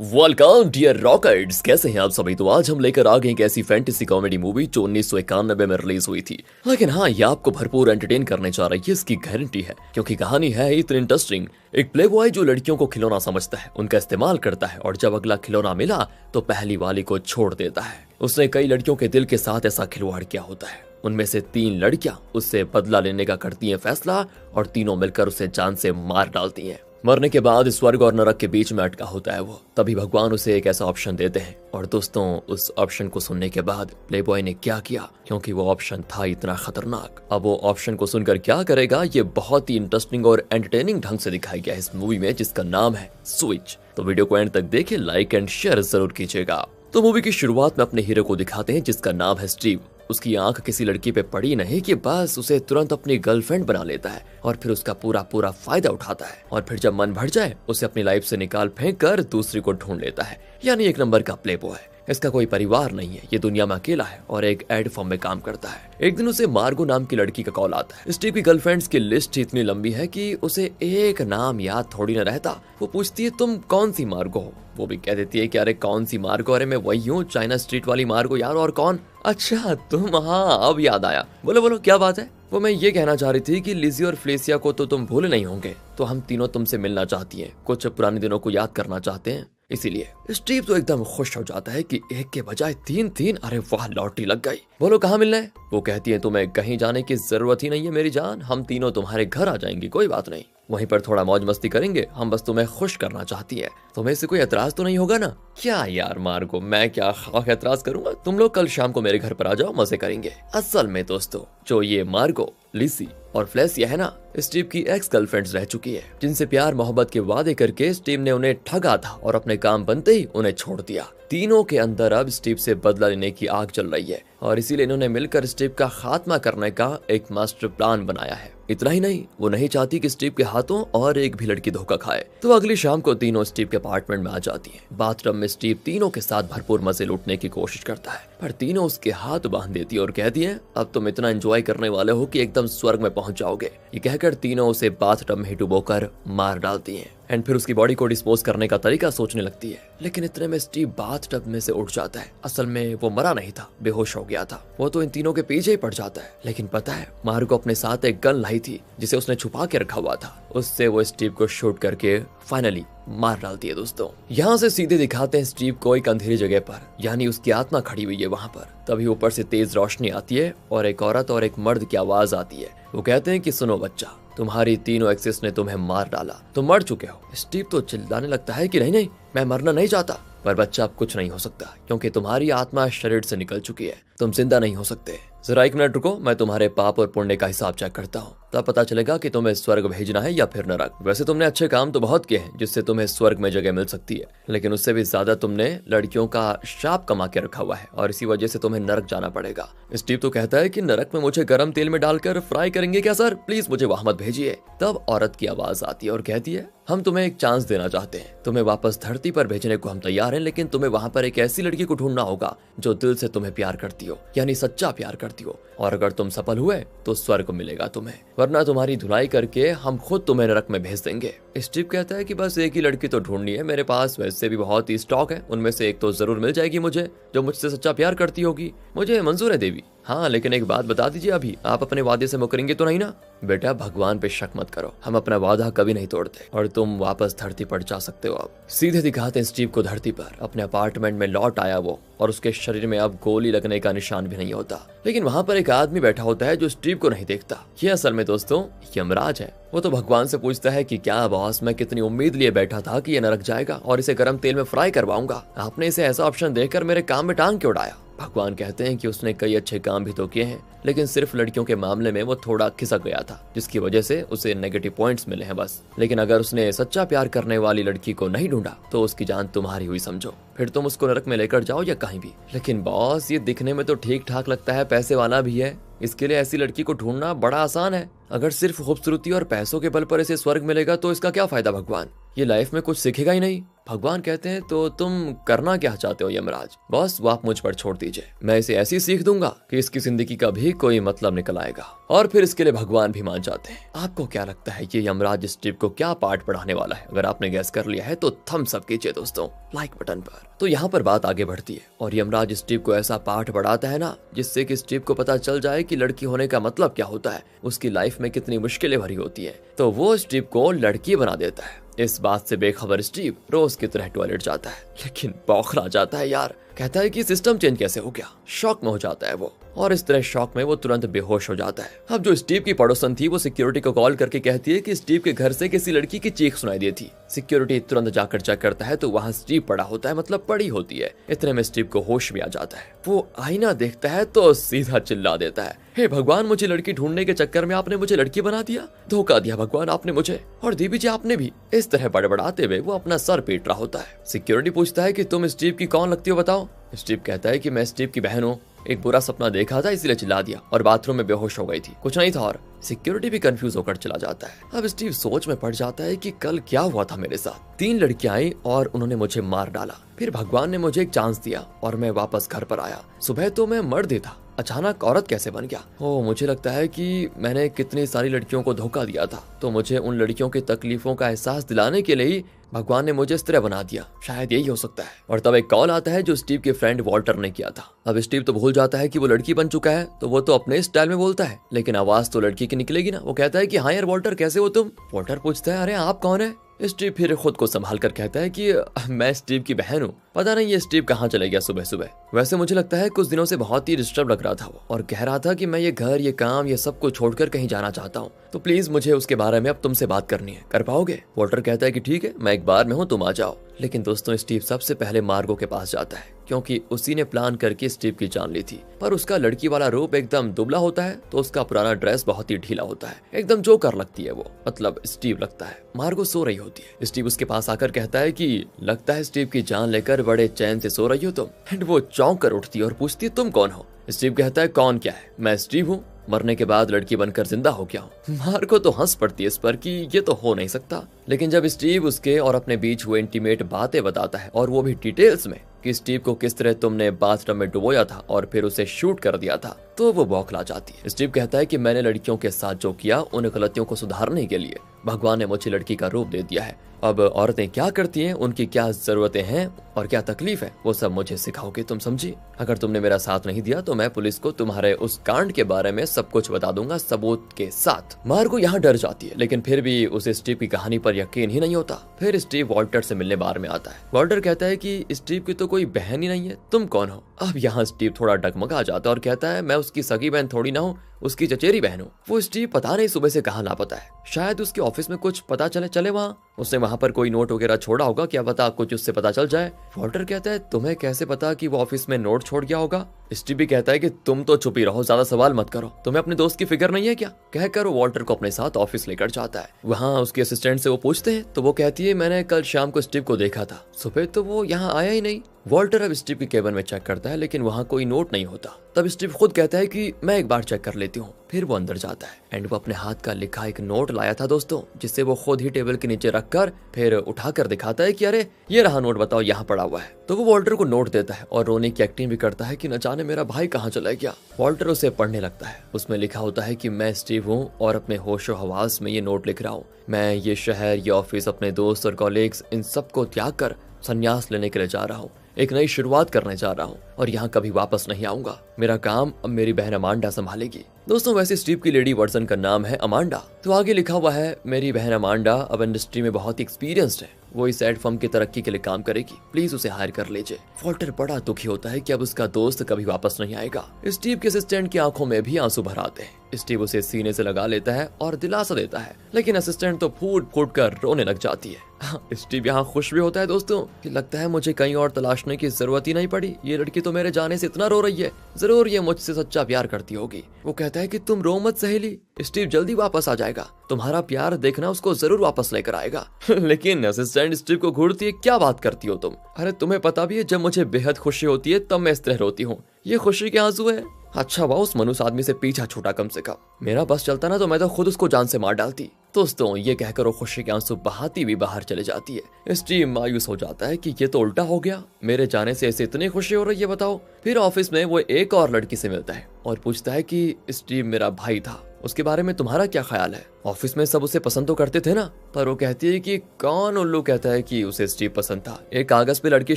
Welcome dear rockets, कैसे हैं आप सभी। तो आज हम लेकर आ गए एक ऐसी फैंटेसी कॉमेडी मूवी जो 1991 में रिलीज हुई थी। लेकिन हाँ, ये आपको भरपूर एंटरटेन करने जा रही है, इसकी गारंटी है, क्योंकि कहानी है इतनी इंटरेस्टिंग। एक प्लेबॉय जो लड़कियों को खिलौना समझता है, उनका इस्तेमाल करता है, और जब अगला खिलौना मिला तो पहली वाली को छोड़ देता है। उसने कई लड़कियों के दिल के साथ ऐसा खिलवाड़ किया होता है। उनमें से 3 लड़कियां उससे बदला लेने का करती हैं फैसला, और तीनों मिलकर उसे जान से मार डालती हैं। मरने के बाद स्वर्ग और नरक के बीच में अटका होता है वो। तभी भगवान उसे एक ऐसा ऑप्शन देते हैं, और दोस्तों, उस ऑप्शन को सुनने के बाद प्लेबॉय ने क्या किया, क्योंकि वो ऑप्शन था इतना खतरनाक। अब वो ऑप्शन को सुनकर क्या करेगा, ये बहुत ही इंटरेस्टिंग और एंटरटेनिंग ढंग से दिखाया गया है इस मूवी में, जिसका नाम है स्विच। तो वीडियो को एंड तक देखिए, लाइक एंड शेयर जरूर कीजिएगा। तो मूवी की शुरुआत में अपने हीरो को दिखाते हैं, जिसका नाम है स्टीव। उसकी आंख किसी लड़की पे पड़ी नहीं कि बस उसे तुरंत अपनी गर्लफ्रेंड बना लेता है, और फिर उसका पूरा फायदा उठाता है, और फिर जब मन भर जाए उसे अपनी लाइफ से निकाल फेंक कर दूसरी को ढूंढ लेता है। यानी एक नंबर का प्लेबॉय। इसका कोई परिवार नहीं है, ये दुनिया में अकेला है और एक एड फॉर्म में काम करता है। एक दिन उसे मार्गो नाम की लड़की का कॉल आता है। स्टीव की गर्लफ्रेंड्स की लिस्ट इतनी लंबी है कि उसे एक नाम याद थोड़ी न रहता। वो पूछती है, तुम कौन सी मार्गो हो? वो भी कह देती है कि अरे कौन सी मार्गो, अरे मैं वही हूँ, चाइना स्ट्रीट वाली मार्गो यार। और कौन? अच्छा तुम, हाँ अब याद आया। बोलो बोलो क्या बात है? वो मैं ये कहना चाह रही थी कि लिजी और फ्लेसिया को तो तुम भूले नहीं होंगे, तो हम तीनों तुमसे मिलना चाहती हैं, कुछ पुराने दिनों को याद करना चाहते हैं, इसीलिए। स्टीव तो एकदम खुश हो जाता है कि एक के बजाय 3, अरे वाह लॉटरी लग गई। बोलो कहाँ मिलना है? वो कहती है, तुम्हें कहीं जाने की जरूरत ही नहीं है मेरी जान, हम तीनों तुम्हारे घर आ जाएंगे, कोई बात नहीं, वहीं पर थोड़ा मौज मस्ती करेंगे, हम बस तुम्हें खुश करना चाहती है। तुम्हें से कोई एतराज तो नहीं होगा ना? क्या यार मार्गो, मैं क्या खाक एतराज करूंगा, तुम लोग कल शाम को मेरे घर पर आ जाओ, मजे करेंगे। असल में दोस्तों, जो ये मार्गो, लिसी और फ्लेसिया है ना, स्टीव की एक्स गर्लफ्रेंड्स रह चुकी है, जिनसे प्यार मोहब्बत के वादे करके स्टीव ने उन्हें ठगा था, और अपने काम बनते ही उन्हें छोड़ दिया। तीनों के अंदर अब स्टीव से बदला लेने की आग चल रही है, और इसीलिए इन्होंने मिलकर स्टीव का खात्मा करने का एक मास्टर प्लान बनाया है। इतना ही नहीं, वो नहीं चाहती कि स्टीव के हाथों और एक भी लड़की धोखा खाए। तो अगली शाम को तीनों स्टीव के अपार्टमेंट में आ जाती हैं। बाथटब में स्टीव तीनों के साथ भरपूर मजे लूटने की कोशिश करता है, पर तीनों उसके हाथ बांध देती है और कहती है, अब तुम इतना एंजॉय करने वाले हो कि एकदम स्वर्ग में पहुंच जाओगे। ये कहकर तीनों उसे बाथटब में ही डुबोकर मार डालती हैं, एंड फिर उसकी बॉडी को डिस्पोज करने का तरीका सोचने लगती है। लेकिन इतने में स्टीव बाथटब में से उठ जाता है। असल में वो मरा नहीं था, बेहोश हो गया था। वो तो इन तीनों के पीछे ही पड़ जाता है। लेकिन पता है, मार्गो अपने साथ एक गन लाई थी, जिसे उसने छुपा के रखा हुआ था। उससे वो स्टीव को शूट करके फाइनली मार डालती है। दोस्तों, यहाँ से सीधे दिखाते हैं स्टीव को एक अंधेरी जगह पर, यानी उसकी आत्मा खड़ी हुई है वहाँ पर। तभी ऊपर से तेज रोशनी आती है, और एक औरत और एक मर्द की आवाज आती है। वो कहते हैं कि सुनो बच्चा, तुम्हारी तीनों एक्सेस ने तुम्हें मार डाला, तुम मर चुके हो। स्टीव तो चिल्लाने लगता है कि नहीं, मैं मरना नहीं चाहता। पर बच्चा, अब कुछ नहीं हो सकता, क्योंकि तुम्हारी आत्मा शरीर से निकल चुकी है, तुम जिंदा नहीं हो सकते। जरा 1 मिनट रुको, मैं तुम्हारे पाप और पुण्य का हिसाब चेक करता हूँ, तब पता चलेगा कि तुम्हें स्वर्ग भेजना है या फिर नरक। वैसे तुमने अच्छे काम तो बहुत किए हैं, जिससे तुम्हें स्वर्ग में जगह मिल सकती है, लेकिन उससे भी ज्यादा तुमने लड़कियों का शाप कमा के रखा हुआ है, और इसी वजह से तुम्हें नरक जाना पड़ेगा। स्टीव तो कहता है कि नरक में मुझे गर्म तेल में डालकर फ्राई करेंगे क्या सर, प्लीज मुझे वहां मत भेजिए। तब औरत की आवाज आती है और कहती है, हम तुम्हें एक चांस देना चाहते हैं, तुम्हें वापस धरती पर भेजने को हम तैयार हैं, लेकिन तुम्हें वहां पर एक ऐसी लड़की को ढूंढना होगा जो दिल से तुम्हें प्यार करती हो, यानी सच्चा प्यार करती हो, और अगर तुम सफल हुए तो स्वर्ग मिलेगा तुम्हें, वरना तुम्हारी धुलाई करके हम खुद तुम्हें नरक में भेज देंगे। स्टीव कहता है कि बस एक ही लड़की तो ढूंढनी है, मेरे पास वैसे भी बहुत ही स्टॉक है, उनमें से एक तो जरूर मिल जाएगी मुझे, जो मुझसे सच्चा प्यार करती होगी। मुझे मंजूर है देवी, हाँ, लेकिन एक बात बता दीजिए, अभी आप अपने वादे से मुकरेंगे तो नहीं ना? बेटा, भगवान पे शक मत करो, हम अपना वादा कभी नहीं तोड़ते, और तुम वापस धरती पर जा सकते हो। अब सीधे दिखाते हैं स्टीव को धरती पर। अपने अपार्टमेंट में लौट आया वो, और उसके शरीर में अब गोली लगने का निशान भी नहीं होता। लेकिन वहाँ पर एक आदमी बैठा होता है जो स्टीव को नहीं देखता। ये असल में दोस्तों यमराज है। वो तो भगवान से पूछता है कि क्या बॉस, मैं कितनी उम्मीद लिए बैठा था कि ये नरक जाएगा और इसे गर्म तेल में फ्राई करवाऊंगा, आपने इसे ऐसा ऑप्शन देकर मेरे काम में टांग क्यों उड़ाया? भगवान कहते हैं कि उसने कई अच्छे काम भी तो किए हैं, लेकिन सिर्फ लड़कियों के मामले में वो थोड़ा खिसक गया था, जिसकी वजह से उसे नेगेटिव पॉइंट्स मिले हैं बस। लेकिन अगर उसने सच्चा प्यार करने वाली लड़की को नहीं ढूंढा तो उसकी जान तुम्हारी हुई समझो, फिर तुम उसको नरक में लेकर जाओ या कहीं भी। लेकिन बॉस, ये दिखने में तो ठीक ठाक लगता है, पैसे वाला भी है, इसके लिए ऐसी लड़की को ढूंढना बड़ा आसान है। अगर सिर्फ खूबसूरती और पैसों के बल पर इसे स्वर्ग मिलेगा तो इसका क्या फायदा भगवान, ये लाइफ में कुछ सीखेगा ही नहीं। भगवान कहते हैं तो तुम करना क्या चाहते हो यमराज? बॉस वो आप मुझ पर छोड़ दीजिए, मैं इसे ऐसी सीख दूंगा कि इसकी जिंदगी का भी कोई मतलब निकल आएगा। और फिर इसके लिए भगवान भी मान जाते हैं। आपको क्या लगता है ये यमराज स्टीव को क्या पाठ पढ़ाने वाला है? अगर आपने गैस कर लिया है तो थम्स अप कीजिए दोस्तों लाइक बटन पर। तो यहाँ पर बात आगे बढ़ती है और यमराज स्टीव को ऐसा पाठ पढ़ाता है ना, जिससे कि स्टीव को पता चल जाए कि लड़की होने का मतलब क्या होता है, उसकी लाइफ में कितनी मुश्किलें भरी होती है। तो वो स्टीव को लड़की बना देता है। इस बात से बेखबर स्टीव रोज की तरह टॉयलेट जाता है, लेकिन बौखला जाता है यार। कहता है कि सिस्टम चेंज कैसे हो गया, शॉक में हो जाता है वो, और इस तरह शॉक में वो तुरंत बेहोश हो जाता है। अब जो स्टीव की पड़ोसन थी वो सिक्योरिटी को कॉल करके कहती है कि स्टीव के घर से किसी लड़की की चीख सुनाई दी थी। सिक्योरिटी तुरंत जाकर चेक करता है तो वहाँ स्टीव पड़ा होता है, मतलब पड़ी होती है। इतने में स्टीव को होश भी आ जाता है। वो आईना देखता है तो सीधा चिल्ला देता है, हे भगवान, मुझे लड़की ढूंढने के चक्कर में आपने मुझे लड़की बना दिया, धोखा दिया भगवान आपने मुझे, और दीदी जी आपने भी। इस तरह बड़बड़ाते हुए वो अपना सर पीट रहा होता है। सिक्योरिटी पूछता है कि तुम स्टीव की कौन लगती हो बताओ। स्टीव कहता है कि मैं स्टीव की बहन हूँ, एक बुरा सपना देखा था इसलिए चिल्ला दिया और बाथरूम में बेहोश हो गई थी, कुछ नहीं था। और सिक्योरिटी भी कंफ्यूज होकर चला जाता है। अब स्टीव सोच में पड़ जाता है कि कल क्या हुआ था मेरे साथ। 3 लड़कियां आई और उन्होंने मुझे मार डाला, फिर भगवान ने मुझे एक चांस दिया और मैं वापस घर पर आया। सुबह तो मैं मर्द ही था, अचानक औरत कैसे बन गया? ओह, मुझे लगता है कि मैंने कितनी सारी लड़कियों को धोखा दिया था, तो मुझे उन लड़कियों की तकलीफों का एहसास दिलाने के लिए ही भगवान ने मुझे इस तरह बना दिया, शायद यही हो सकता है। और तब एक कॉल आता है जो स्टीव के फ्रेंड वॉल्टर ने किया था। अब स्टीव तो भूल जाता है कि वो लड़की बन चुका है, तो वो तो अपने स्टाइल में बोलता है, लेकिन आवाज तो लड़की की निकलेगी ना। वो कहता है कि हाँ यार वॉल्टर, कैसे हो तुम? वॉल्टर पूछता है, अरे आप कौन है? स्टीव फिर खुद को संभाल कर कहता है कि मैं स्टीव की बहन हूँ। पता नहीं ये स्टीव कहाँ चले गया सुबह सुबह। वैसे मुझे लगता है कुछ दिनों से बहुत ही डिस्टर्ब लग रहा था वो, और कह रहा था कि मैं ये घर, ये काम, ये सब को छोड़कर कहीं जाना चाहता हूँ, तो प्लीज मुझे उसके बारे में अब तुमसे बात करनी है, कर पाओगे? वॉल्टर कहता है कि ठीक है, मैं एक बार में हूँ, तुम आ जाओ। लेकिन दोस्तों स्टीव सबसे पहले मार्गो के पास जाता है, क्योंकि उसी ने प्लान करके स्टीव की जान ली थी। पर उसका लड़की वाला रूप एकदम दुबला होता है, तो उसका पुराना ड्रेस बहुत ही ढीला होता है, एकदम जोकर लगती है वो, मतलब स्टीव लगता है। मार्गो सो रही होती है। स्टीव उसके पास आकर कहता है कि लगता है स्टीव की जान लेकर बड़े चैन से सो रही हो तुम। एंड वो चौंक कर उठती है और पूछती है तुम कौन हो? स्टीव कहता है कौन क्या है, मैं स्टीव हूँ, मरने के बाद लड़की बनकर जिंदा हो गया हूँ। मार्गो तो हंस पड़ती है इस पर कि ये तो हो नहीं सकता। लेकिन जब स्टीव उसके और अपने बीच हुए इंटीमेट बातें बताता है, और वो भी डिटेल्स में, कि स्टीव को किस तरह तुमने बाथटब में डुबोया था और फिर उसे शूट कर दिया था, तो वो बौखला जाती है। स्टीव कहता है कि मैंने लड़कियों के साथ जो किया, उन गलतियों को सुधारने के लिए भगवान ने मुझे लड़की का रूप दे दिया है। अब औरतें क्या करती हैं, उनकी क्या जरूरतें हैं और क्या तकलीफ है, वो सब मुझे सिखाओगे तुम, समझी? अगर तुमने मेरा साथ नहीं दिया तो मैं पुलिस को तुम्हारे उस कांड के बारे में सब कुछ बता दूंगा, सबूत के साथ। मार्गो यहाँ डर जाती है, लेकिन फिर भी उसे स्टीव की कहानी पर यकीन ही नहीं होता। फिर स्टीव वॉल्टर से मिलने बार में आता है। वॉल्टर कहता है कि स्टीव की तो कोई बहन ही नहीं है, तुम कौन हो? अब यहाँ स्टीव थोड़ा डगमगा जाता है और कहता है मैं उसकी सगी बहन थोड़ी ना हूँ, उसकी चचेरी बहन हूँ। वो स्टीव पता नहीं सुबह से कहाँ लापता है, शायद उसके ऑफिस में कुछ पता चले वहाँ उसने वहाँ पर कोई नोट वगैरह छोड़ा होगा, क्या पता कुछ उससे पता चल जाए। वॉल्टर कहता है तुम्हें कैसे पता कि वो ऑफिस में नोट छोड़ गया होगा? स्टीव भी कहता है कि तुम तो चुप ही रहो, ज्यादा सवाल मत करो, तुम्हें अपने दोस्त की फिक्र नहीं है क्या? कहकर वो वॉल्टर को अपने साथ ऑफिस लेकर जाता है। वहाँ उसके असिस्टेंट से वो पूछते हैं तो वो कहती है मैंने कल शाम को स्टीव को देखा था, सुबह तो वो यहाँ आया ही नहीं। वॉल्टर अब स्टीव की केबिन में चेक करता है, लेकिन वहाँ कोई नोट नहीं होता। तब स्टीव खुद कहता है कि मैं एक बार चेक कर लेती हूँ। फिर वो अंदर जाता है एंड वो अपने हाथ का लिखा एक नोट लाया था दोस्तों, जिसे वो खुद ही टेबल के नीचे रखकर फिर उठाकर दिखाता है कि अरे ये रहा नोट, बताओ यहाँ पड़ा हुआ है। तो वो वॉल्टर को नोट देता है और रोने की एक्टिंग भी करता है कि न जाने मेरा भाई कहाँ चला गया। वॉल्टर उसे पढ़ने लगता है। उसमें लिखा होता है कि मैं स्टीव हूँ और अपने होशो हवास में ये नोट लिख रहा हूँ। मैं ये शहर, ये ऑफिस, अपने दोस्त और कॉलीग्स, इन सबको त्याग कर संन्यास लेने के लिए जा रहा हूँ, एक नई शुरुआत करने जा रहा हूँ और यहाँ कभी वापस नहीं आऊंगा। मेरा काम अब मेरी बहन अमांडा संभालेगी। दोस्तों वैसे स्टीव की लेडी वर्जन का नाम है अमांडा। तो आगे लिखा हुआ है मेरी बहन अमांडा अब इंडस्ट्री में बहुत ही एक्सपीरियंस्ड है, वो इस एड फर्म की तरक्की के लिए काम करेगी, प्लीज उसे हायर कर लीजिए। वॉल्टर बड़ा दुखी होता है कि अब उसका दोस्त कभी वापस नहीं आएगा। स्टीव के असिस्टेंट की आंखों में भी आंसू भर आते हैं। स्टीव उसे सीने से लगा लेता है और दिलासा देता है, लेकिन असिस्टेंट तो फूट फूट कर रोने लग जाती है। स्टीव यहाँ खुश भी होता है दोस्तों कि लगता है मुझे कहीं और तलाशने की जरूरत ही नहीं पड़ी, ये लड़की तो मेरे जाने से इतना रो रही है, जरूर ये मुझसे सच्चा प्यार करती होगी। वो कहता है कि तुम रो मत सहेली, स्टीव जल्दी वापस आ जाएगा, तुम्हारा प्यार देखना उसको जरूर वापस लेकर आएगा। लेकिन असिस्टेंट स्टीव को घूरती है, क्या बात करती हो तुम? अरे तुम्हें पता भी है जब मुझे बेहद खुशी होती है तब मैं इस तरह रोती हूँ, ये खुशी के आंसू है। अच्छा हुआ उस मनुष्य आदमी से पीछा छूटा कम से कम, मेरा बस चलता ना तो मैं तो खुद उसको जान से मार डालती। दोस्तों ये कहकर वो खुशी के आंसू बहाती हुई बाहर चले जाती है। स्टीव मायूस हो जाता है कि ये तो उल्टा हो गया, मेरे जाने से ऐसे इतनी खुशी हो रही है बताओ। फिर ऑफिस में वो एक और लड़की से मिलता है और पूछता है कि स्टीव मेरा भाई था, उसके बारे में तुम्हारा क्या ख्याल है? ऑफिस में सब उसे पसंद तो करते थे ना, पर वो कहती है कि कौन उल्लू कहता है कि उसे स्टीव पसंद था। एक कागज पे लड़की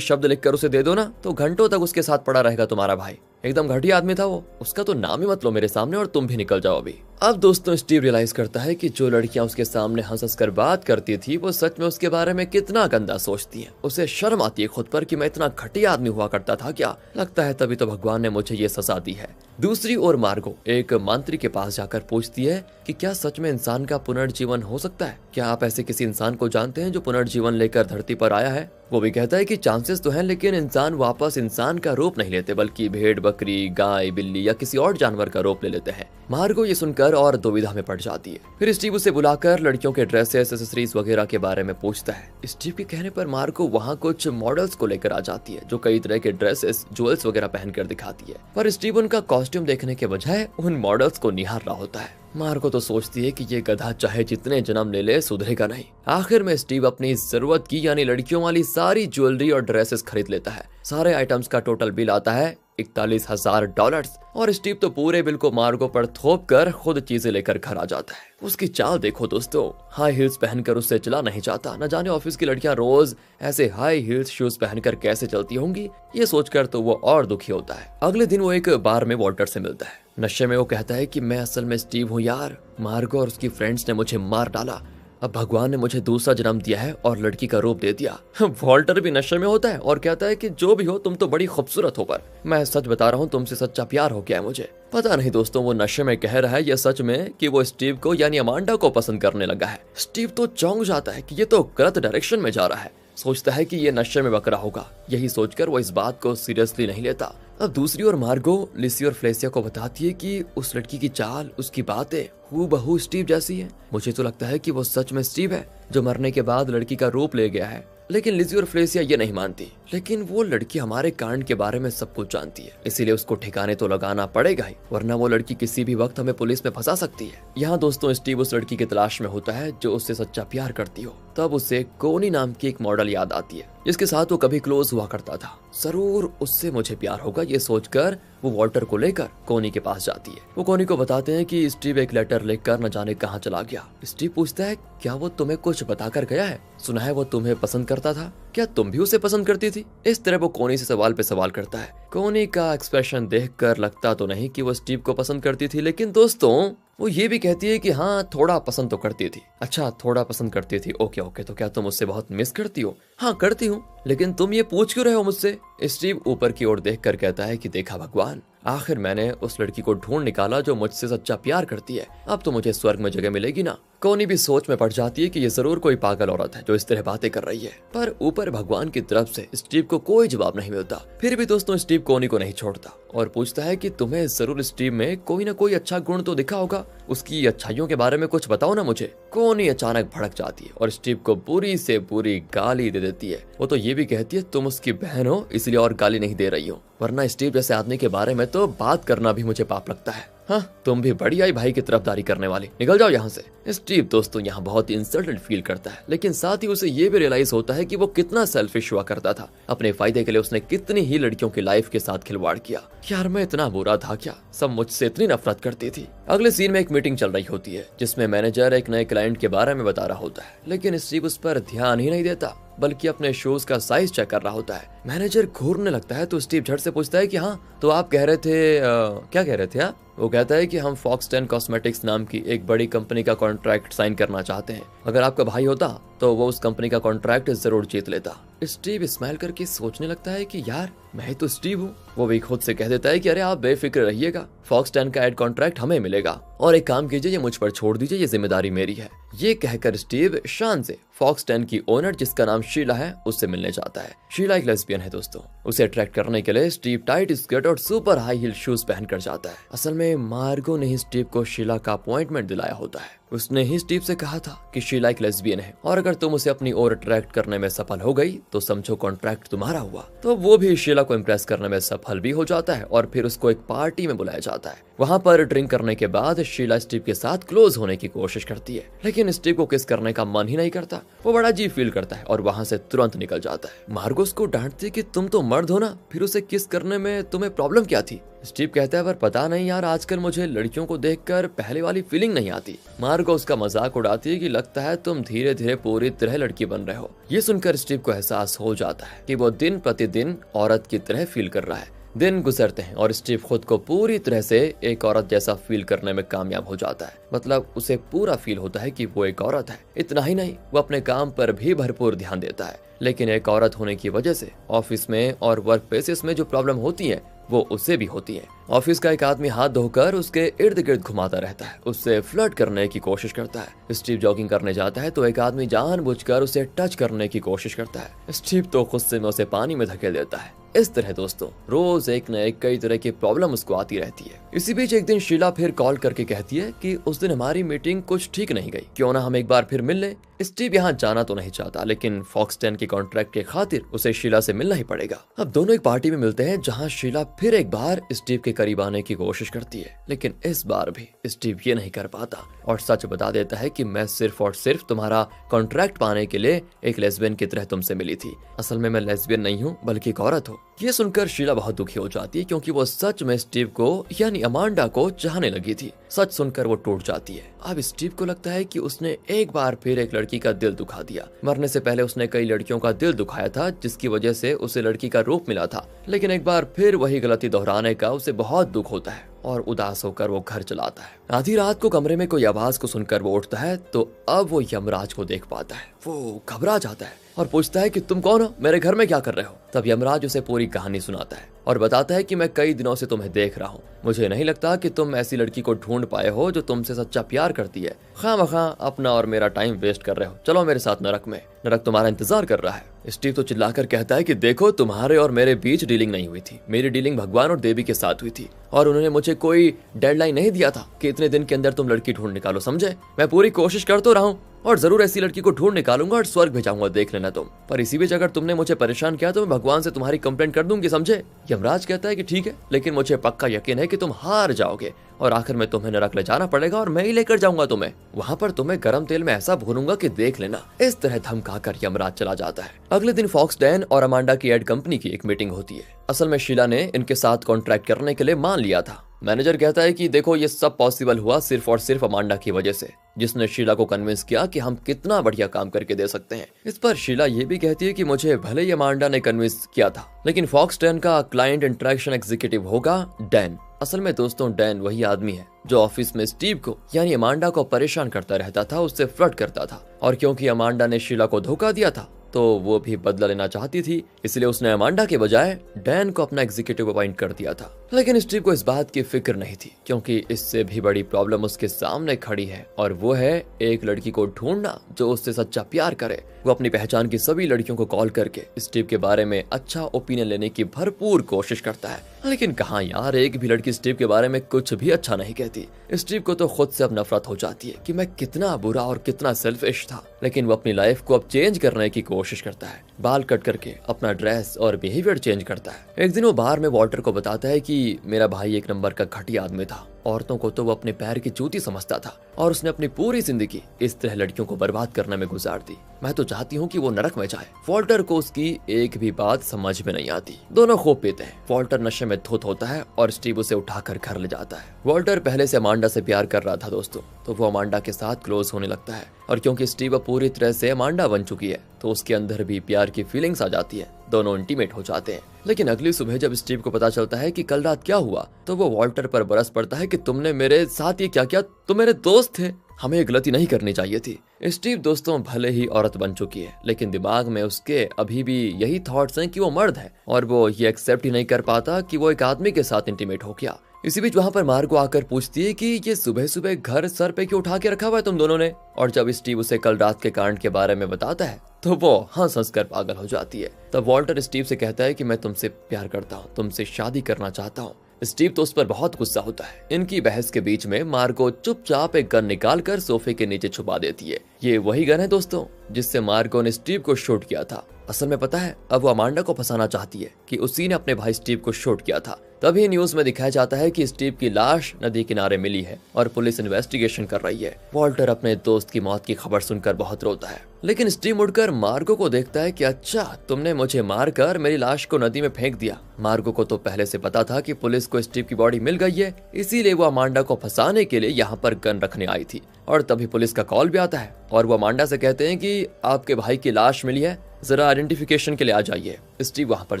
शब्द लिखकर उसे दे दो ना तो घंटों तक उसके साथ पड़ा रहेगा तुम्हारा भाई। एकदम घटिया आदमी था वो, उसका तो नाम ही मत लो मेरे सामने और तुम भी निकल जाओ अभी। अब दोस्तों स्टीव रियलाइज करता है कि जो लड़कियां उसके सामने हंस हंस कर बात करती थी वो सच में उसके बारे में कितना गंदा सोचती हैं। उसे शर्म आती है खुद पर कि मैं इतना घटिया आदमी हुआ करता था क्या। लगता है तभी तो भगवान ने मुझे ये सजा दी है। दूसरी ओर मार्गो एक मांत्रिक के पास जाकर पूछती है कि क्या सच में इंसान का पुनर्जीवन हो सकता है? क्या आप ऐसे किसी इंसान को जानते हैं जो पुनर्जीवन लेकर धरती पर आया है? वो भी कहता है कि चांसेस तो हैं, लेकिन इंसान वापस इंसान का रूप नहीं लेते बल्कि भेड़, बकरी, गाय, बिल्ली या किसी और जानवर का रूप ले लेते हैं। मार्गो ये सुनकर और दुविधा में पड़ जाती है। फिर स्टीव उसे बुलाकर लड़कियों के ड्रेसेस, एक्सेसरीज वगैरह के बारे में पूछता है। स्टीव के कहने पर मार्गो वहाँ कुछ मॉडल्स को लेकर आ जाती है जो कई तरह के ड्रेसेस, ज्वेल्स वगैरह पहनकर दिखाती है, पर स्टीव उनका कॉस्ट्यूम देखने के बजाय उन मॉडल्स को निहार रहा होता है। मार्गो तो सोचती है कि ये गधा चाहे जितने जन्म ले ले सुधरेगा नहीं। आखिर में स्टीव अपनी जरूरत की यानी लड़कियों वाली सारी ज्वेलरी और ड्रेसेस खरीद लेता है। सारे आइटम्स का टोटल बिल आता है $41,000 और स्टीव तो पूरे बिल को मार्गो पर थोप कर खुद चीजें लेकर घर आ जाता है। उसकी चाल देखो दोस्तों, हाई हील्स पहनकर उससे चला नहीं जाता। न जाने ऑफिस की लड़कियां रोज ऐसे हाई हील्स शूज पहनकर कैसे चलती होंगी, ये सोचकर तो वो और दुखी होता है। अगले दिन वो एक बार में वॉल्टर से मिलता है। नशे में वो कहता है कि मैं असल में स्टीव हूँ यार, मार्गो और उसकी फ्रेंड्स ने मुझे मार डाला, अब भगवान ने मुझे दूसरा जन्म दिया है और लड़की का रूप दे दिया। वॉल्टर भी नशे में होता है और कहता है कि जो भी हो तुम तो बड़ी खूबसूरत हो, पर मैं सच बता रहा हूँ तुमसे सच्चा प्यार हो गया है मुझे। पता नहीं दोस्तों वो नशे में कह रहा है या सच में कि वो स्टीव को यानी अमांडा को पसंद करने लगा है। स्टीव तो चौंक जाता है कि ये तो गलत डायरेक्शन में जा रहा है। सोचता है कि ये नशे में बकरा होगा, यही सोचकर वो इस बात को सीरियसली नहीं लेता। अब दूसरी ओर मार्गो लिसी और फ्लेसिया को बताती है कि उस लड़की की चाल, उसकी बातें हूबहू स्टीव जैसी है। मुझे तो लगता है कि वो सच में स्टीव है जो मरने के बाद लड़की का रूप ले गया है। लेकिन लिजी और फ्लेसिया ये नहीं मानती। लेकिन वो लड़की हमारे कांड के बारे में सब कुछ जानती है, इसीलिए उसको ठिकाने तो लगाना पड़ेगा ही, वरना वो लड़की किसी भी वक्त हमें पुलिस में फंसा सकती है। यहाँ दोस्तों स्टीव उस लड़की की तलाश में होता है जो उससे सच्चा प्यार करती हो। तब उसे कोनी नाम की एक मॉडल याद आती है जिसके साथ वो कभी क्लोज हुआ करता था। जरूर उससे मुझे प्यार होगा, ये सोचकर वो वॉल्टर को लेकर कोनी के पास जाती है। वो कोनी को बताते हैं कि स्टीव एक लेटर लेकर न जाने कहाँ चला गया। स्टीव पूछता है क्या वो तुम्हें कुछ बताकर गया है? सुना है वो तुम्हें पसंद करता था, क्या तुम भी उसे पसंद करती थी? इस तरह वो कोनी से सवाल पे सवाल करता है। कोनी का एक्सप्रेशन देखकर लगता तो नहीं कि वो स्टीव को पसंद करती थी, लेकिन दोस्तों वो ये भी कहती है कि हाँ थोड़ा पसंद तो करती थी। अच्छा थोड़ा पसंद करती थी, ओके ओके, तो क्या तुम उससे बहुत मिस करती हो? हाँ करती हूँ, लेकिन तुम ये पूछ क्यों रहे हो मुझसे? स्टीव ऊपर की ओर देखकर कहता है कि देखा भगवान, आखिर मैंने उस लड़की को ढूंढ निकाला जो मुझसे सच्चा प्यार करती है। अब तो मुझे स्वर्ग में जगह मिलेगी ना। कोनी भी सोच में पड़ जाती है कि ये जरूर कोई पागल औरत है जो इस तरह बातें कर रही है, पर ऊपर भगवान की तरफ से स्टीव को कोई जवाब नहीं मिलता। फिर भी दोस्तों स्टीव कोनी को नहीं छोड़ता और पूछता है कि तुम्हें जरूर स्टीव में कोई ना कोई अच्छा गुण तो दिखा होगा, उसकी अच्छाइयों के बारे में कुछ बताओ ना मुझे। कोनी अचानक भड़क जाती है और स्टीव को बुरी से बुरी गाली दे देती है। वो तो ये भी कहती है तुम उसकी बहन हो इसलिए और गाली नहीं दे रही हो, वरना स्टीव जैसे आदमी के बारे में तो बात करना भी मुझे पाप लगता है। हाँ तुम भी बड़ी आई भाई की तरफदारी करने वाली, निकल जाओ यहाँ से। स्टीव दोस्तों यहाँ बहुत इंसल्टेड फील करता है, लेकिन साथ ही उसे ये भी रियलाइज होता है कि वो कितना सेल्फिश हुआ करता था। अपने फायदे के लिए उसने कितनी ही लड़कियों की लाइफ के साथ खिलवाड़ किया। यार मैं इतना बुरा था क्या? सब मुझसे इतनी नफरत करती थी। अगले सीन में एक मीटिंग चल रही होती है जिसमें मैनेजर एक नए क्लाइंट के बारे में बता रहा होता है, लेकिन स्टीव उस पर ध्यान ही नहीं देता बल्कि अपने शूज का साइज चेक कर रहा होता है। मैनेजर घूरने लगता है तो स्टीव झट से पूछता है कि हाँ तो आप कह रहे थे क्या कह रहे थे आप? वो कहता है कि हम फॉक्सटेन कॉस्मेटिक्स नाम की एक बड़ी कंपनी का कॉन्ट्रैक्ट साइन करना चाहते हैं। अगर आपका भाई होता तो वो उस कंपनी का कॉन्ट्रैक्ट जरूर जीत लेता। स्टीव स्माइल करके सोचने लगता है कि यार मैं तो स्टीव हूँ। वो भी खुद से कह देता है कि अरे आप बेफिक्र रहिएगा, फॉक्सटेन का एड कॉन्ट्रैक्ट हमें मिलेगा और एक काम कीजिए ये मुझ पर छोड़ दीजिए, ये जिम्मेदारी मेरी है। ये कहकर स्टीव शान से फॉक्सटेन की ओनर जिसका नाम शीला है उससे मिलने जाता है। शीला एक लेस्बियन है दोस्तों। उसे अट्रैक्ट करने के लिए स्टीव टाइट स्कर्ट और सुपर हाई हील शूज पहनकर जाता है। असल में मार्गो ने स्टीव को शीला का अपॉइंटमेंट दिलाया होता है। उसने ही स्टीव से कहा था कि शीला एक लेस्बियन है और अगर तुम उसे अपनी ओर अट्रैक्ट करने में सफल हो गई तो समझो कॉन्ट्रैक्ट तुम्हारा हुआ। तो वो भी शीला को इम्प्रेस करने में सफल भी हो जाता है और फिर उसको एक पार्टी में बुलाया जाता है। वहाँ पर ड्रिंक करने के बाद शीला स्टीव के साथ क्लोज होने की कोशिश करती है, लेकिन स्टीव को किस करने का मन ही नहीं करता। वो बड़ा अजीब फील करता है और वहाँ से तुरंत निकल जाता है। मार्गो उसको डांटती है कि तुम तो मर्द हो ना, फिर उसे किस करने में तुम्हें प्रॉब्लम क्या थी। स्टीव कहता है पर पता नहीं यार, आजकल मुझे लड़कियों को देखकर पहले वाली फीलिंग नहीं आती। मार्गो उसका मजाक उड़ाती है कि लगता है तुम धीरे धीरे पूरी तरह लड़की बन रहे हो। ये सुनकर स्टीव को एहसास हो जाता है कि वो दिन प्रतिदिन औरत की तरह फील कर रहा है। दिन गुजरते हैं और स्टीव खुद को पूरी तरह से एक औरत जैसा फील करने में कामयाब हो जाता है। मतलब उसे पूरा फील होता है कि वो एक औरत है। इतना ही नहीं, वो अपने काम पर भी भरपूर ध्यान देता है, लेकिन एक औरत होने की वजह से ऑफिस में और वर्क प्लेसेस में जो प्रॉब्लम होती है वो उसे भी होती है। ऑफिस का एक आदमी हाथ धोकर उसके इर्द गिर्द घुमाता रहता है, उससे फ्लर्ट करने की कोशिश करता है। स्टीव जॉगिंग करने जाता है तो एक आदमी जानबूझकर उसे टच करने की कोशिश करता है। स्टीव तो गुस्से में उसे पानी में धकेल देता है। इस तरह दोस्तों रोज एक न एक कई तरह की प्रॉब्लम उसको आती रहती है। इसी बीच एक दिन शीला फिर कॉल करके कहती है कि उस दिन हमारी मीटिंग कुछ ठीक नहीं गई, क्यों ना हम एक बार फिर मिल लें। स्टीव यहाँ जाना तो नहीं चाहता, लेकिन फॉक्स 10 के कॉन्ट्रैक्ट के खातिर उसे शीला से मिलना ही पड़ेगा। अब दोनों एक पार्टी में मिलते हैं जहाँ शीला फिर एक बार स्टीव के करीब आने की कोशिश करती है, लेकिन इस बार भी स्टीव ये नहीं कर पाता और सच बता देता है कि मैं सिर्फ और सिर्फ तुम्हारा कॉन्ट्रैक्ट पाने के लिए एक लेस्बियन की तरह तुमसे मिली थी। असल में मैं लेस्बियन नहीं हूँ बल्कि एक औरत हूँ। ये सुनकर शीला बहुत दुखी हो जाती है क्योंकि वो सच में स्टीव को यानी अमांडा को चाहने लगी थी। सच सुनकर वो टूट जाती है। अब स्टीव को लगता है कि उसने एक बार फिर एक लड़की का दिल दुखा दिया। मरने से पहले उसने कई लड़कियों का दिल दुखाया था जिसकी वजह से उसे लड़की का रूप मिला था, लेकिन एक बार फिर वही गलती दोहराने का उसे बहुत दुख होता है और उदास होकर वो घर चला आता है। आधी रात को कमरे में कोई आवाज को सुनकर वो उठता है तो अब वो यमराज को देख पाता है। वो घबरा जाता है और पूछता है कि तुम कौन हो, मेरे घर में क्या कर रहे हो। तब यमराज उसे पूरी कहानी सुनाता है और बताता है कि मैं कई दिनों से तुम्हें देख रहा हूँ। मुझे नहीं लगता कि तुम ऐसी लड़की को ढूंढ पाए हो जो तुमसे सच्चा प्यार करती है। खामखा अपना और मेरा टाइम वेस्ट कर रहे हो। चलो मेरे साथ नरक में, नरक तुम्हारा इंतजार कर रहा है। स्टीव तो चिल्लाकर कहता है कि देखो तुम्हारे और मेरे बीच डीलिंग नहीं हुई थी। मेरी डीलिंग भगवान और देवी के साथ हुई थी और उन्होंने मुझे कोई डेडलाइन नहीं दिया था कि इतने दिन के अंदर तुम लड़की ढूंढ निकालो, समझे। मैं पूरी कोशिश कर तो रहा हूँ और जरूर ऐसी लड़की को ढूंढ निकालूंगा और स्वर्ग भेजाऊंगा, देख लेना तुम। पर इसी बीच अगर तुमने मुझे परेशान किया तो मैं भगवान से तुम्हारी कंप्लेंट कर दूंगी, समझे। यमराज कहता है कि ठीक है, लेकिन मुझे पक्का यकीन है कि तुम हार जाओगे और आखिर में तुम्हें नरक ले जाना पड़ेगा और मैं ही लेकर जाऊंगा तुम्हें। वहाँ पर तुम्हें गर्म तेल में ऐसा भूनूंगा कि देख लेना। इस तरह धमकाकर यमराज चला जाता है। अगले दिन फॉक्स 10 और अमांडा की एड कंपनी की एक मीटिंग होती है। असल में शीला ने इनके साथ कॉन्ट्रैक्ट करने के लिए मान लिया था। मैनेजर कहता है कि देखो ये सब पॉसिबल हुआ सिर्फ और सिर्फ अमांडा की वजह से, जिसने शीला को कन्विंस किया कि हम कितना बढ़िया काम करके दे सकते हैं। इस पर शीला ये भी कहती है कि मुझे भले ही अमांडा ने कन्विंस किया था, लेकिन फॉक्स 10 का क्लाइंट इंटरेक्शन एग्जीक्यूटिव होगा डैन। असल में दोस्तों डैन वही आदमी है जो ऑफिस में स्टीव को यानी अमांडा को परेशान करता रहता था, उससे फ्लर्ट करता था। और क्योंकि अमांडा ने शीला को धोखा दिया था तो वो भी बदला लेना चाहती थी, इसलिए उसने अमांडा के बजाय डैन को अपना एग्जीक्यूटिव अपॉइंट कर दिया था। लेकिन स्टीव को इस बात की फिक्र नहीं थी क्योंकि इससे भी बड़ी प्रॉब्लम उसके सामने खड़ी है और वो है एक लड़की को ढूंढना जो उससे सच्चा प्यार करे। वो अपनी पहचान की सभी लड़कियों को कॉल करके स्टीव के बारे में अच्छा ओपिनियन लेने की भरपूर कोशिश करता है, लेकिन कहाँ यार, एक भी लड़की स्टीव के बारे में कुछ भी अच्छा नहीं कहती। स्टीव को तो खुद से अब नफरत हो जाती है कि मैं कितना बुरा और कितना सेल्फिश था। लेकिन वो अपनी लाइफ को अब चेंज करने की कोशिश करता है। बाल कट करके अपना ड्रेस और बिहेवियर चेंज करता है। एक दिन वो बार में वॉल्टर को बताता है कि मेरा भाई एक नंबर का घटिया आदमी था। औरतों को तो वो अपने पैर की जूती समझता था और उसने अपनी पूरी जिंदगी इस तरह लड़कियों को बर्बाद करने में गुजार दी। मैं तो चाहती हूँ कि वो नरक में जाए। वॉल्टर को उसकी एक भी बात समझ में नहीं आती। दोनों खूब पीते हैं। वॉल्टर नशे में धुत होता है और स्टीव उसे उठाकर घर ले जाता है। वॉल्टर पहले से अमांडा से प्यार कर रहा था दोस्तों, तो वो अमांडा के साथ क्लोज होने लगता है और क्योंकि स्टीव पूरी तरह से अमांडा बन चुकी है तो उसके अंदर भी प्यार की फीलिंग्स आ जाती है। दोनों इंटीमेट हो जाते हैं। लेकिन अगली सुबह जब स्टीव को पता चलता है कि कल रात क्या हुआ तो वो वॉल्टर पर बरस पड़ता है कि तुमने मेरे साथ ये क्या किया, तुम मेरे दोस्त थे, हमें ये गलती नहीं करनी चाहिए थी। स्टीव दोस्तों भले ही औरत बन चुकी है लेकिन दिमाग में उसके अभी भी यही थॉट्स हैं कि वो मर्द है और वो ये एक्सेप्ट ही नहीं कर पाता कि वो एक आदमी के साथ इंटीमेट हो गया। इसी बीच वहाँ पर मार्गो आकर पूछती है कि ये सुबह सुबह घर सर पे क्यों उठा के रखा हुआ है तुम दोनों ने। और जब स्टीव उसे कल रात के कांड के बारे में बताता है तो वो हंस कर पागल हो जाती है। तब वॉल्टर स्टीव से कहता है कि मैं तुमसे प्यार करता हूँ, तुमसे शादी करना चाहता हूँ। स्टीव तो उस पर बहुत गुस्सा होता है। इनकी बहस के बीच में मार्गो चुपचाप एक गन निकालकर सोफे के नीचे छुपा देती है। ये वही गन है दोस्तों जिससे मार्गो ने स्टीव को शूट किया था। असल में पता है, अब वो अमांडा को फंसाना चाहती है कि उसी ने अपने भाई स्टीव को शूट किया था। तभी न्यूज में दिखाया जाता है कि स्टीव की लाश नदी किनारे मिली है और पुलिस इन्वेस्टिगेशन कर रही है। वॉल्टर अपने दोस्त की मौत की खबर सुनकर बहुत रोता है, लेकिन स्टीव मुड़कर मार्गो को देखता है कि अच्छा, तुमने मुझे मारकर मेरी लाश को नदी में फेंक दिया। मार्गो को तो पहले से पता था कि पुलिस को स्टीव की बॉडी मिल गई है, इसीलिए वो अमांडा को फंसाने के लिए यहाँ पर गन रखने आई थी। और तभी पुलिस का कॉल भी आता है और वो अमांडा से कहते हैं कि आपके भाई की लाश मिली है, जरा आइडेंटिफिकेशन के लिए आ जाइए। स्टीव वहां पर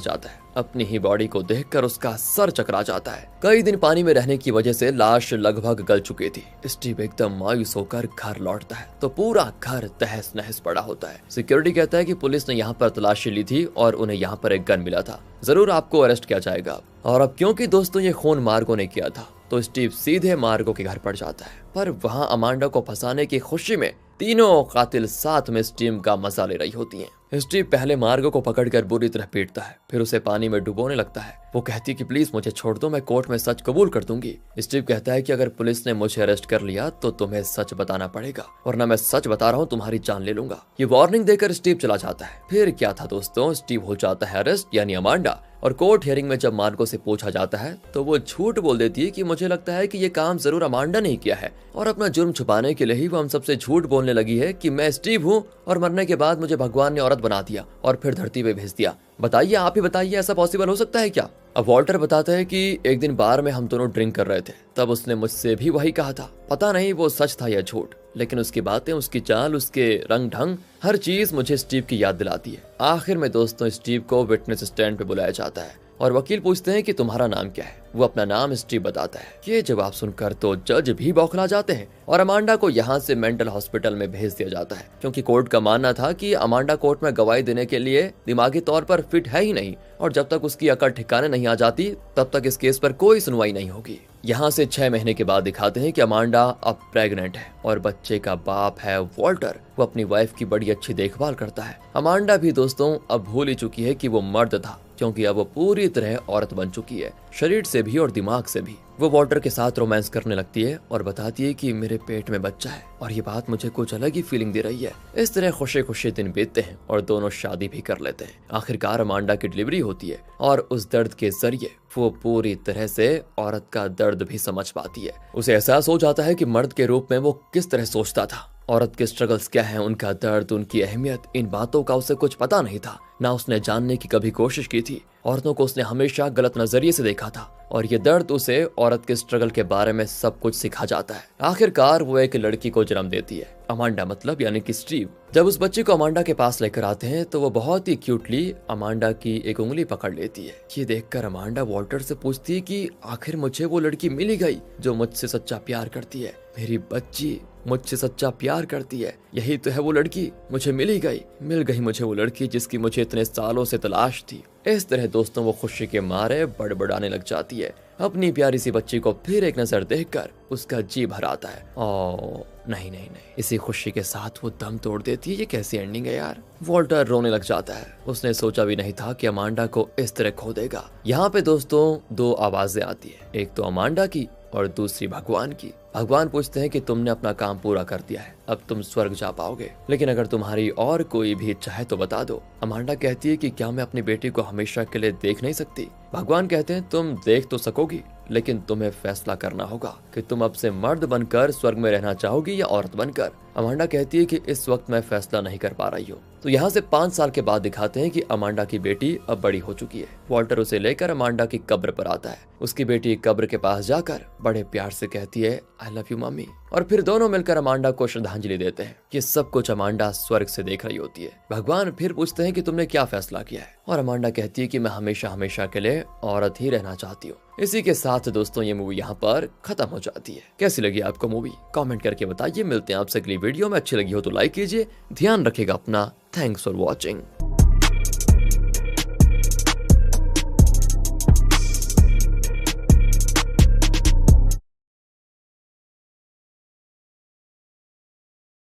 जाता है। अपनी ही बॉडी को देखकर उसका सर चकरा जाता है। कई दिन पानी में रहने की वजह से लाश लगभग गल चुकी थी। स्टीव एकदम मायूस होकर घर लौटता है तो पूरा घर तहस नहस पड़ा होता है। सिक्योरिटी कहता है कि पुलिस ने यहाँ पर तलाशी ली थी और उन्हें यहाँ पर एक गन मिला था, जरूर आपको अरेस्ट किया जाएगा। और अब क्योंकि दोस्तों ये खून मार्गो ने किया था तो स्टीव सीधे मार्गो के घर पर जाता है। पर वहाँ अमांडा को फंसाने की खुशी में तीनों कातिल साथ में स्टीव का मजा ले रही होती हैं। स्टीव पहले मार्गो को पकड़कर बुरी तरह पीटता है, फिर उसे पानी में डुबोने लगता है। वो कहती है कि प्लीज मुझे छोड़ दो, मैं कोर्ट में सच कबूल कर दूंगी। स्टीव कहता है कि अगर पुलिस ने मुझे अरेस्ट कर लिया तो तुम्हें सच बताना पड़ेगा, वरना मैं सच बता रहा हूँ तुम्हारी जान ले लूंगा। ये वार्निंग देकर स्टीव चला जाता है। फिर क्या था दोस्तों, स्टीव हो जाता है अरेस्ट यानी अमांडा। और कोर्ट हियरिंग में जब मार्गो से पूछा जाता है तो वो झूठ बोल देती है कि मुझे लगता है कि ये काम जरूर अमांडा ने किया है और अपना जुर्म छुपाने के लिए ही वो हम सबसे झूठ बोलने लगी है कि मैं स्टीव हूँ और मरने के बाद मुझे भगवान ने औरत बना दिया और फिर धरती पे भेज दिया। बताइए, आप ही बताइए, ऐसा पॉसिबल हो सकता है क्या? अब वॉल्टर बताता है कि एक दिन बार में हम दोनों ड्रिंक कर रहे थे, तब उसने मुझसे भी वही कहा था। पता नहीं वो सच था या झूठ, लेकिन उसकी बातें, उसकी चाल, उसके रंग ढंग, हर चीज मुझे स्टीव की याद दिलाती है। आखिर में दोस्तों स्टीव को विटनेस स्टैंड पे बुलाया जाता है और वकील पूछते हैं कि तुम्हारा नाम क्या है। वो अपना नाम स्टीव बताता है। ये जवाब सुनकर तो जज भी बौखला जाते हैं और अमांडा को यहाँ से मेंटल हॉस्पिटल में भेज दिया जाता है, क्योंकि कोर्ट का मानना था कि अमांडा कोर्ट में गवाही देने के लिए दिमागी तौर पर फिट है ही नहीं और जब तक उसकी अकल ठिकाने नहीं आ जाती तब तक इस केस पर कोई सुनवाई नहीं होगी। यहाँ से 6 महीने के बाद दिखाते हैं कि अमांडा अब प्रेग्नेंट है और बच्चे का बाप है वॉल्टर। वो अपनी वाइफ की बड़ी अच्छी देखभाल करता है। अमांडा भी दोस्तों अब भूल ही चुकी है कि वो मर्द था, क्योंकि अब वो पूरी तरह औरत बन चुकी है, शरीर से भी और दिमाग से भी। वो वॉल्टर के साथ रोमांस करने लगती है और बताती है कि मेरे पेट में बच्चा है और ये बात मुझे कुछ अलग ही फीलिंग दे रही है। इस तरह खुशी खुशी दिन बीतते हैं और दोनों शादी भी कर लेते हैं। आखिरकार अमांडा की डिलीवरी होती है और उस दर्द के जरिए वो पूरी तरह से औरत का दर्द भी समझ पाती है। उसे एहसास हो जाता है कि मर्द के रूप में वो किस तरह सोचता था, औरत के स्ट्रगल्स क्या हैं, उनका दर्द, उनकी अहमियत, इन बातों का उसे कुछ पता नहीं था, ना उसने जानने की कभी कोशिश की थी। औरतों को उसने हमेशा गलत नजरिए से देखा था और ये दर्द उसे औरत के स्ट्रगल के बारे में सब कुछ सिखा जाता है। आखिरकार वो एक लड़की को जन्म देती है, अमांडा मतलब यानी कि स्टीव। जब उस बच्चे को अमांडा के पास लेकर आते हैं तो वो बहुत ही क्यूटली अमांडा की एक उंगली पकड़ लेती है। ये देखकर अमांडा वॉल्टर से पूछती है कि आखिर मुझे वो लड़की मिल ही गई जो मुझसे सच्चा प्यार करती है। मेरी बच्ची मुझसे सच्चा प्यार करती है, यही तो है वो लड़की, मुझे मिल गई मुझे वो लड़की जिसकी मुझे इतने सालों से तलाश थी। इस तरह दोस्तों वो खुशी के मारे बड़बड़ाने लग जाती है। अपनी प्यारी सी बच्ची को फिर एक नजर देखकर उसका जी भर आता है। ओ नहीं, इसी खुशी के साथ वो दम तोड़ देती है। ये कैसी एंडिंग है यार। वॉल्टर रोने लग जाता है। उसने सोचा भी नहीं था कि अमांडा को इस तरह खो देगा। यहाँ पे दोस्तों 2 आवाजें आती है, एक तो अमांडा की और दूसरी भगवान की। भगवान पूछते हैं कि तुमने अपना काम पूरा कर दिया है, अब तुम स्वर्ग जा पाओगे, लेकिन अगर तुम्हारी और कोई भी इच्छा है तो बता दो। अमांडा कहती है कि क्या मैं अपनी बेटी को हमेशा के लिए देख नहीं सकती? भगवान कहते हैं तुम देख तो सकोगी, लेकिन तुम्हें फैसला करना होगा कि तुम अब से मर्द बनकर स्वर्ग में रहना चाहोगी या औरत बनकर। अमांडा कहती है कि इस वक्त मैं फैसला नहीं कर पा रही हूँ। तो यहाँ से 5 साल के बाद दिखाते हैं कि अमांडा की बेटी अब बड़ी हो चुकी है। वॉल्टर उसे लेकर अमांडा की कब्र पर आता है। उसकी बेटी कब्र के पास जाकर बड़े प्यार से कहती है आई लव यू मम्मी, और फिर दोनों मिलकर अमांडा को श्रद्धांजलि देते हैं। ये सब कुछ अमांडा स्वर्ग से देख रही होती है। भगवान फिर पूछते हैं कि तुमने क्या फैसला किया है, और अमांडा कहती है कि मैं हमेशा हमेशा के लिए औरत ही रहना चाहती हूँ। इसी के साथ दोस्तों ये मूवी यहाँ पर खत्म हो जाती है। कैसी लगी आपको मूवी कमेंट करके बताइए। मिलते हैं आपसे अगली वीडियो में। अच्छी लगी हो तो लाइक कीजिए। ध्यान रखिएगा अपना। Thanks for watching.